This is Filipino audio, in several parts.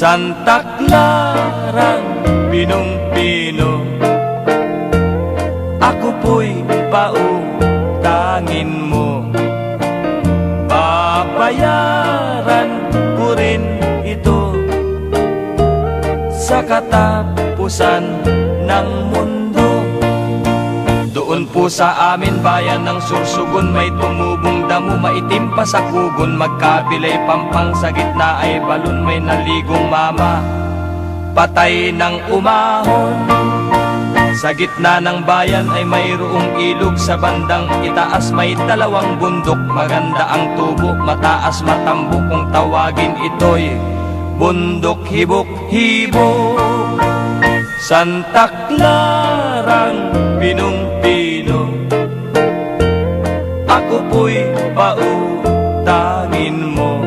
Santa Clara, pinong-pino, ako po'y pautangin mo. Babayaran ko rin ito sa katapusan ng mundo. Doon po sa amin bayan ng Sursugun, may tumubong damo, maitim pa sa kugon. Magkabilay pampang, sa gitna ay balon, may naligong mama, patay ng umahon. Sa gitna ng bayan ay mayroong ilog, sa bandang itaas may dalawang bundok. Maganda ang tubo, mataas matambo, kung tawagin ito'y bundok hibok-hibok. Santa Clarang pinong-pino, ako po'y pautangin mo.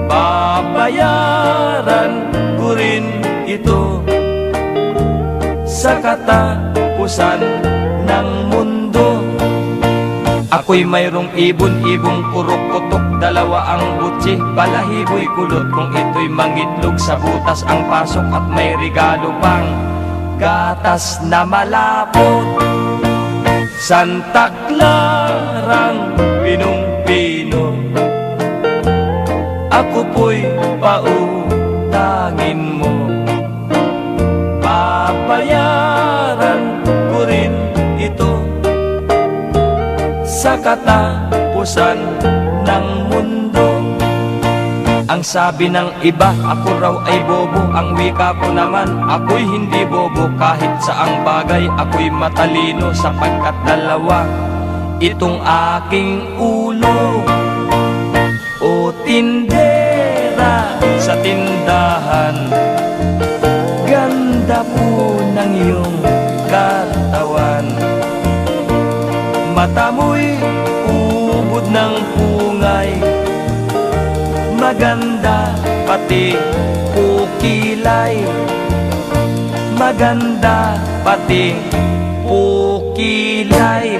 Babayaran ko rin ito sa katapusan ng mundo. Ako'y mayroong ibon-ibong kurok-kutok, dalawa ang butsi, balahibo'y kulot. Kung ito'y mangitlog, sa butas ang pasok, at may regalo pang gatas na malapot. Santa Clarang pinong-pino, ako po'y pautangin mo. Babayaran ko rin ito sa katapusan ng mundo. Ang sabi ng iba, ako raw ay bobo. Ang wika ko naman, ako'y hindi bobo. Kahit saang bagay, ako'y matalino, sapagkat dalawa itong aking ulo. O tindera sa tindahan, ganda po ng iyong katawan. Mata mo'y ubod ng pungay, maganda pati pukilay. Maganda pati pukilay.